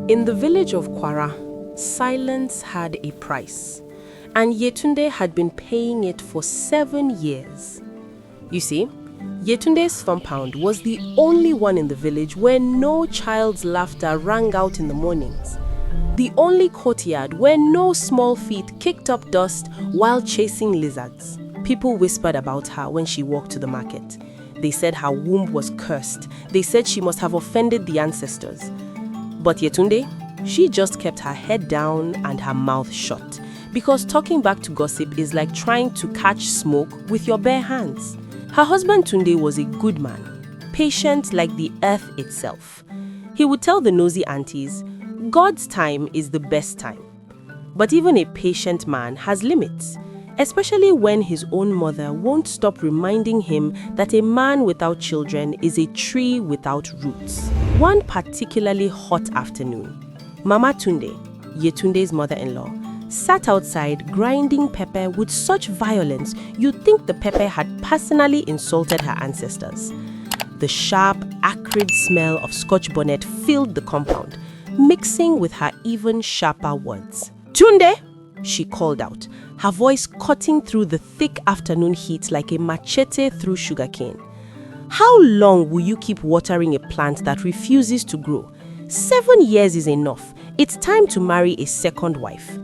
In the village of Kwara, silence had a price, and Yetunde had been paying it for 7 years. You see, Yetunde's compound was the only one in the village where no child's laughter rang out in the mornings. The only courtyard where no small feet kicked up dust while chasing lizards. People whispered about her when she walked to the market. They said her womb was cursed. They said she must have offended the ancestors. But Yetunde, she just kept her head down and her mouth shut, because talking back to gossip is like trying to catch smoke with your bare hands. Her husband Tunde was a good man, patient like the earth itself. He would tell the nosy aunties, God's time is the best time. But even a patient man has limits, especially when his own mother won't stop reminding him that a man without children is a tree without roots. One particularly hot afternoon, Mama Tunde, Yetunde's mother-in-law, sat outside grinding pepper with such violence you'd think the pepper had personally insulted her ancestors. The sharp, acrid smell of Scotch bonnet filled the compound, mixing with her even sharper words. "Tunde!" she called out, her voice cutting through the thick afternoon heat like a machete through sugarcane. "How long will you keep watering a plant that refuses to grow? 7 years is enough. It's time to marry a second wife."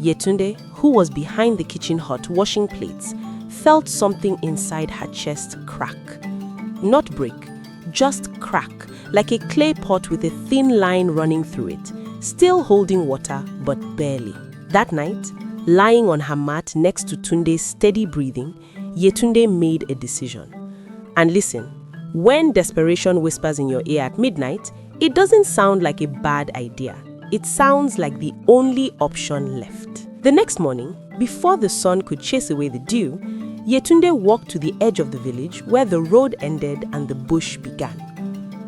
Yetunde, who was behind the kitchen hut washing plates, felt something inside her chest crack. Not break, just crack, like a clay pot with a thin line running through it, still holding water but barely. That night, lying on her mat next to Tunde's steady breathing, Yetunde made a decision. And listen, when desperation whispers in your ear at midnight, it doesn't sound like a bad idea. It sounds like the only option left. The next morning, before the sun could chase away the dew, Yetunde walked to the edge of the village where the road ended and the bush began.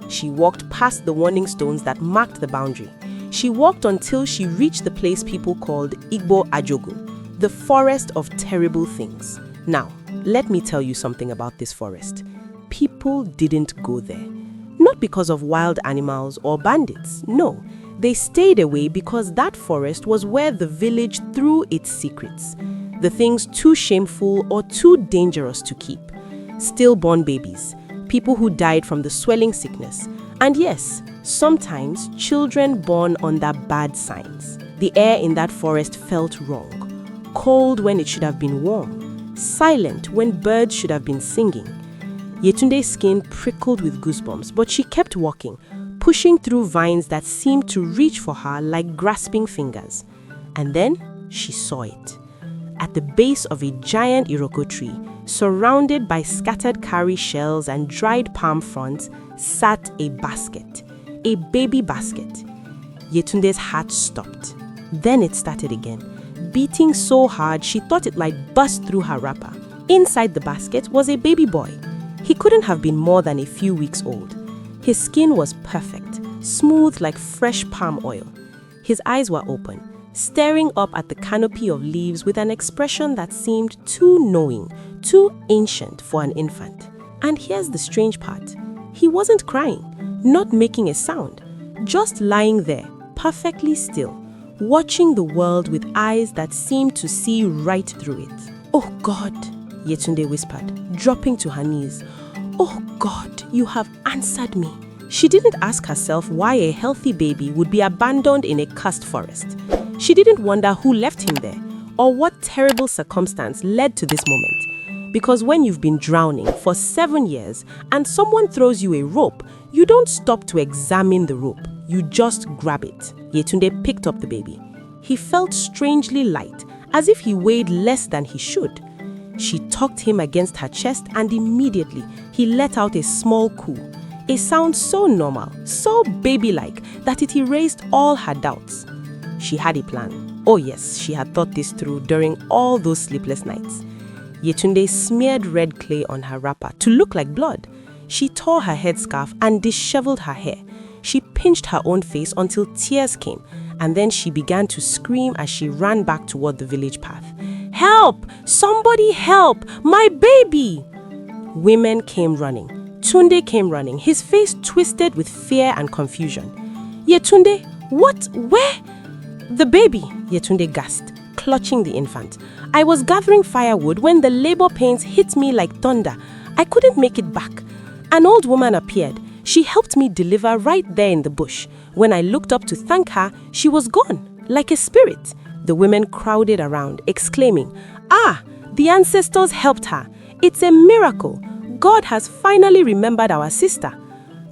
She walked past the warning stones that marked the boundary. She walked until she reached the place people called Igbo Ajogun, the forest of terrible things. Now, let me tell you something about this forest. People didn't go there. Not because of wild animals or bandits, no. They stayed away because that forest was where the village threw its secrets. The things too shameful or too dangerous to keep. Stillborn babies, people who died from the swelling sickness, and yes, sometimes children born under bad signs. The air in that forest felt wrong. Cold when it should have been warm. Silent when birds should have been singing. Yetunde's skin prickled with goosebumps, but she kept walking, pushing through vines that seemed to reach for her like grasping fingers. And then she saw it. At the base of a giant iroko tree, surrounded by scattered cowrie shells and dried palm fronds, sat a basket, a baby basket. Yetunde's heart stopped. Then it started again, beating so hard she thought it might bust through her wrapper. Inside the basket was a baby boy. He couldn't have been more than a few weeks old. His skin was perfect, smooth like fresh palm oil. His eyes were open, staring up at the canopy of leaves with an expression that seemed too knowing, too ancient for an infant. And here's the strange part. He wasn't crying, not making a sound, just lying there, perfectly still, watching the world with eyes that seemed to see right through it. "Oh God," Yetunde whispered, dropping to her knees. "Oh God, you have answered me." She didn't ask herself why a healthy baby would be abandoned in a cursed forest. She didn't wonder who left him there or what terrible circumstance led to this moment. Because when you've been drowning for 7 years and someone throws you a rope, you don't stop to examine the rope. You just grab it. Yetunde picked up the baby. He felt strangely light, as if he weighed less than he should. She tucked him against her chest and immediately he let out a small coo, a sound so normal, so baby-like that it erased all her doubts. She had a plan. Oh yes, she had thought this through during all those sleepless nights. Yetunde smeared red clay on her wrapper to look like blood. She tore her headscarf and disheveled her hair. She pinched her own face until tears came, and then she began to scream as she ran back toward the village path. "Help! Somebody help! My baby!" Women came running. Tunde came running, his face twisted with fear and confusion. "Yetunde, What? Where? The baby, Yetunde gasped, clutching the infant. I was gathering firewood when the labor pains hit me like thunder. I couldn't make it back. An old woman appeared. She helped me deliver right there in the bush. When I looked up to thank her, she was gone, like a spirit. The women crowded around, exclaiming, "Ah, the ancestors helped her. It's a miracle. God has finally remembered our sister."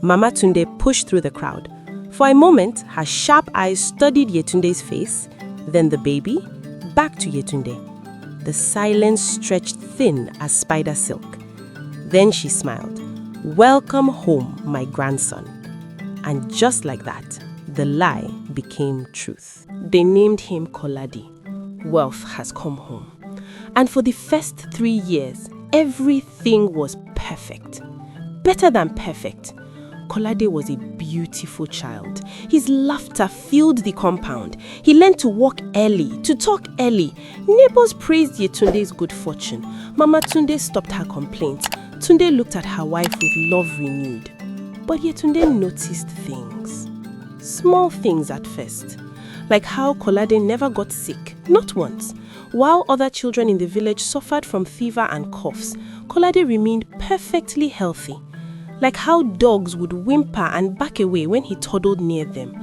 Mama Tunde pushed through the crowd. For a moment, her sharp eyes studied Yetunde's face, then the baby, back to Yetunde. The silence stretched thin as spider silk. Then she smiled. "Welcome home, my grandson." And just like that, the lie became truth. They named him Koladi. Wealth has come home. And for the first 3 years, everything was perfect. Better than perfect. Kolade was a beautiful child. His laughter filled the compound. He learned to walk early, to talk early. Neighbors praised Yetunde's good fortune. Mama Tunde stopped her complaints. Tunde looked at her wife with love renewed. But Yetunde noticed things. Small things at first. Like how Kolade never got sick, not once. While other children in the village suffered from fever and coughs, Kolade remained perfectly healthy. Like how dogs would whimper and back away when he toddled near them.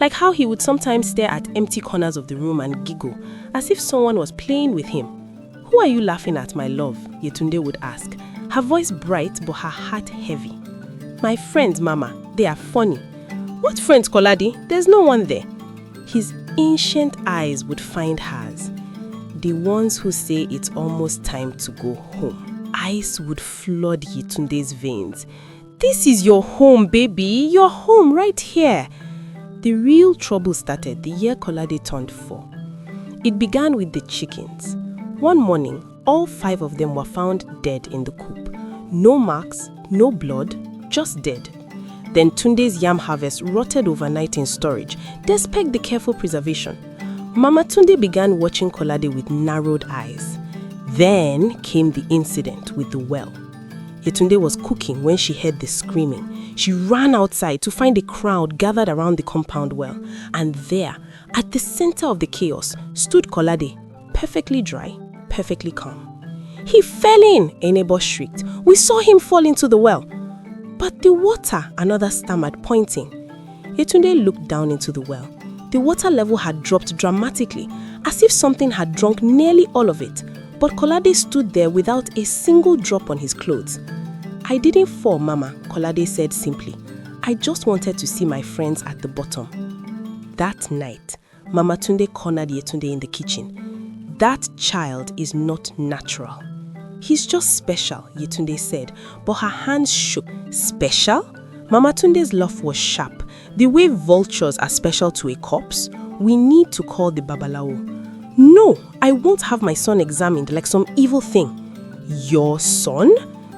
Like how he would sometimes stare at empty corners of the room and giggle, as if someone was playing with him. "Who are you laughing at, my love?" Yetunde would ask, her voice bright but her heart heavy. "My friends, Mama, they are funny." "What friends, Koladi? There's no one there." His ancient eyes would find hers. The ones who say it's almost time to go home. Ice would flood Yetunde's veins. "This is your home, baby. Your home right here." The real trouble started the year Kolade turned 4. It began with the chickens. One morning, all 5 of them were found dead in the coop. No marks, no blood, just dead. Then Tunde's yam harvest rotted overnight in storage, despite the careful preservation. Mama Tunde began watching Kolade with narrowed eyes. Then came the incident with the well. Yetunde was cooking when she heard the screaming. She ran outside to find a crowd gathered around the compound well. And there, at the center of the chaos, stood Kolade, perfectly dry, perfectly calm. "He fell in," a neighbor shrieked. "We saw him fall into the well." "But the water," another stammered, pointing. Yetunde looked down into the well. The water level had dropped dramatically, as if something had drunk nearly all of it. But Kolade stood there without a single drop on his clothes. "I didn't fall, Mama," Kolade said simply. "I just wanted to see my friends at the bottom." That night, Mama Tunde cornered Yetunde in the kitchen. "That child is not natural." "He's just special," Yetunde said, but her hands shook. "Special?" Mama Tunde's laugh was sharp. "The way vultures are special to a corpse, we need to call the Babalawo." "No, I won't have my son examined like some evil thing." "Your son?"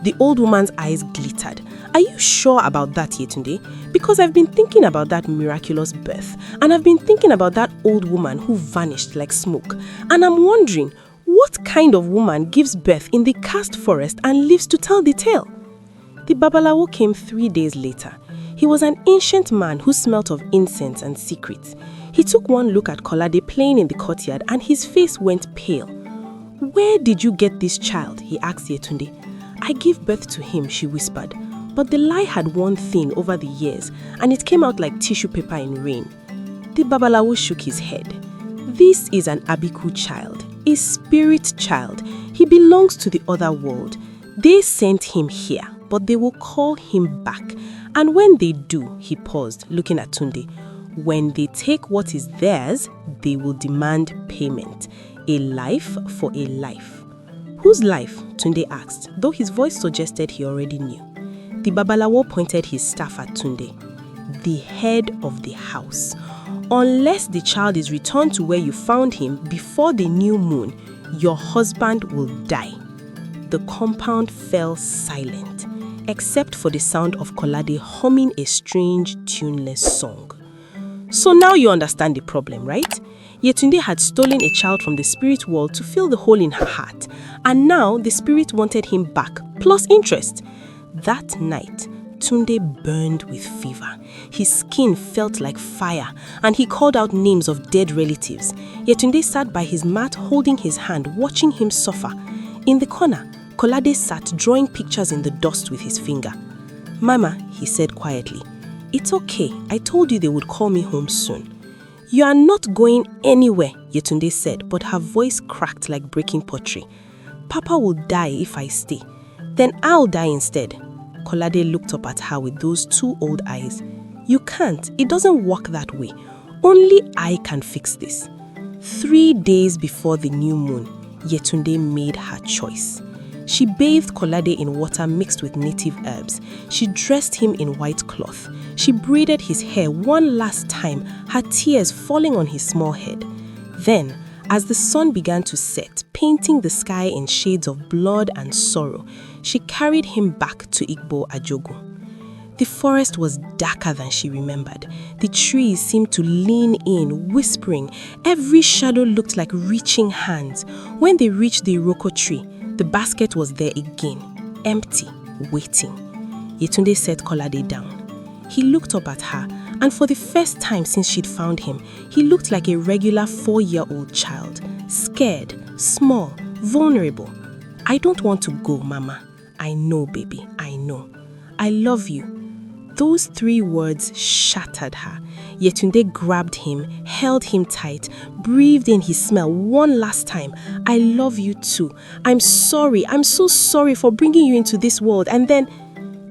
The old woman's eyes glittered. "Are you sure about that, Yetunde? Because I've been thinking about that miraculous birth, and I've been thinking about that old woman who vanished like smoke. And I'm wondering, what kind of woman gives birth in the karst forest and lives to tell the tale?" The Babalawo came 3 days later. He was an ancient man who smelt of incense and secrets. He took one look at Kolade playing in the courtyard and his face went pale. "Where did you get this child?" he asked Yetunde. "I gave birth to him," she whispered. But the lie had worn thin over the years and it came out like tissue paper in rain. The Babalawo shook his head. "This is an Abiku child, a spirit child. He belongs to the other world. They sent him here, but they will call him back. And when they do," he paused, looking at Tunde, "when they take what is theirs, they will demand payment. A life for a life." "Whose life?" Tunde asked, though his voice suggested he already knew. The Babalawo pointed his staff at Tunde. "The head of the house. Unless the child is returned to where you found him before the new moon, your husband will die." The compound fell silent, except for the sound of Kolade humming a strange, tuneless song. "So now you understand the problem, right? Yetunde had stolen a child from the spirit world to fill the hole in her heart, and now the spirit wanted him back, plus interest." That night, Yetunde burned with fever. His skin felt like fire, and he called out names of dead relatives. Yetunde sat by his mat holding his hand, watching him suffer. In the corner, Kolade sat drawing pictures in the dust with his finger. "Mama," he said quietly, "it's okay. I told you they would call me home soon." "You are not going anywhere," Yetunde said, but her voice cracked like breaking pottery. "Papa will die if I stay. Then I'll die instead." Kolade looked up at her with those two old eyes. "You can't. It doesn't work that way. Only I can fix this." 3 days before the new moon, Yetunde made her choice. She bathed Kolade in water mixed with native herbs. She dressed him in white cloth. She braided his hair one last time, her tears falling on his small head. Then, as the sun began to set, painting the sky in shades of blood and sorrow, she carried him back to Igbo Ajogun. The forest was darker than she remembered. The trees seemed to lean in, whispering. Every shadow looked like reaching hands. When they reached the iroko tree, the basket was there again, empty, waiting. Yetunde set Kolade down. He looked up at her, and for the first time since she'd found him, he looked like a regular 4-year-old child, scared, small, vulnerable. "I don't want to go, Mama. I know, baby, I know. I love you." Those 3 words shattered her. Yetunde grabbed him, held him tight, breathed in his smell one last time. "I love you too. I'm sorry. I'm so sorry for bringing you into this world." And then,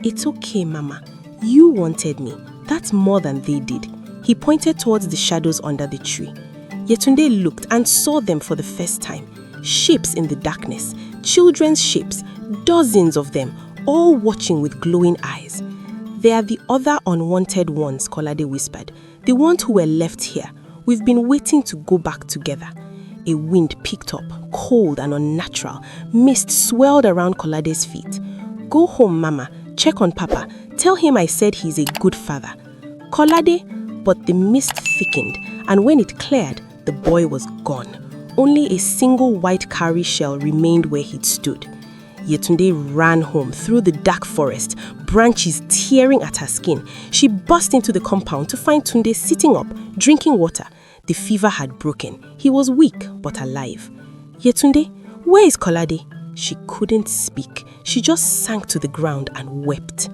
"It's okay, Mama. You wanted me. That's more than they did." He pointed towards the shadows under the tree. Yetunde looked and saw them for the first time. Shapes in the darkness, children's shapes, dozens of them, all watching with glowing eyes. "They are the other unwanted ones," Kolade whispered. "The ones who were left here. We've been waiting to go back together." A wind picked up, cold and unnatural. Mist swirled around Kolade's feet. "Go home, Mama. Check on Papa. Tell him I said he's a good father." "Kolade," but the mist thickened, and when it cleared, the boy was gone. Only a single white cowrie shell remained where he'd stood. Yetunde ran home through the dark forest, branches tearing at her skin. She burst into the compound to find Tunde sitting up, drinking water. The fever had broken. He was weak but alive. "Yetunde, where is Kolade?" She couldn't speak. She just sank to the ground and wept.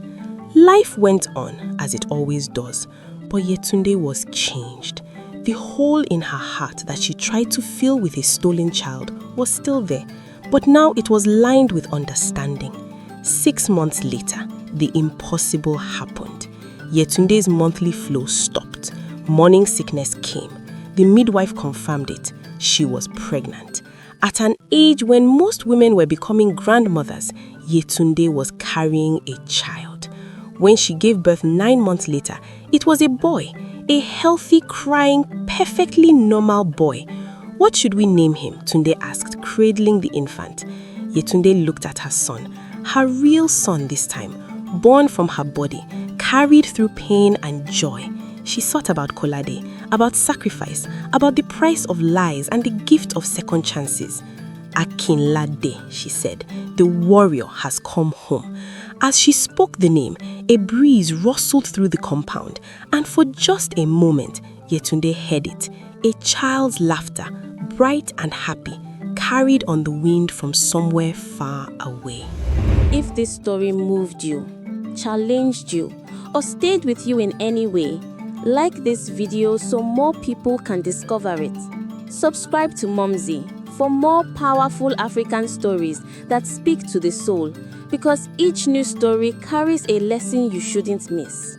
Life went on, as it always does, but Yetunde was changed. The hole in her heart that she tried to fill with a stolen child was still there, but now it was lined with understanding. 6 months later, the impossible happened. Yetunde's monthly flow stopped. Morning sickness came. The midwife confirmed it. She was pregnant. At an age when most women were becoming grandmothers, Yetunde was carrying a child. When she gave birth 9 months later, it was a boy, a healthy, crying, perfectly normal boy. "What should we name him?" Tunde asked, cradling the infant. Yetunde looked at her son, her real son this time, born from her body, carried through pain and joy. She thought about Kolade, about sacrifice, about the price of lies and the gift of second chances. "Akinlade," she said, "the warrior has come home." As she spoke the name, a breeze rustled through the compound, and for just a moment, Yetunde heard it, a child's laughter, bright and happy, carried on the wind from somewhere far away. If this story moved you, challenged you, or stayed with you in any way, like this video so more people can discover it. Subscribe to Mumxy for more powerful African stories that speak to the soul, because each new story carries a lesson you shouldn't miss.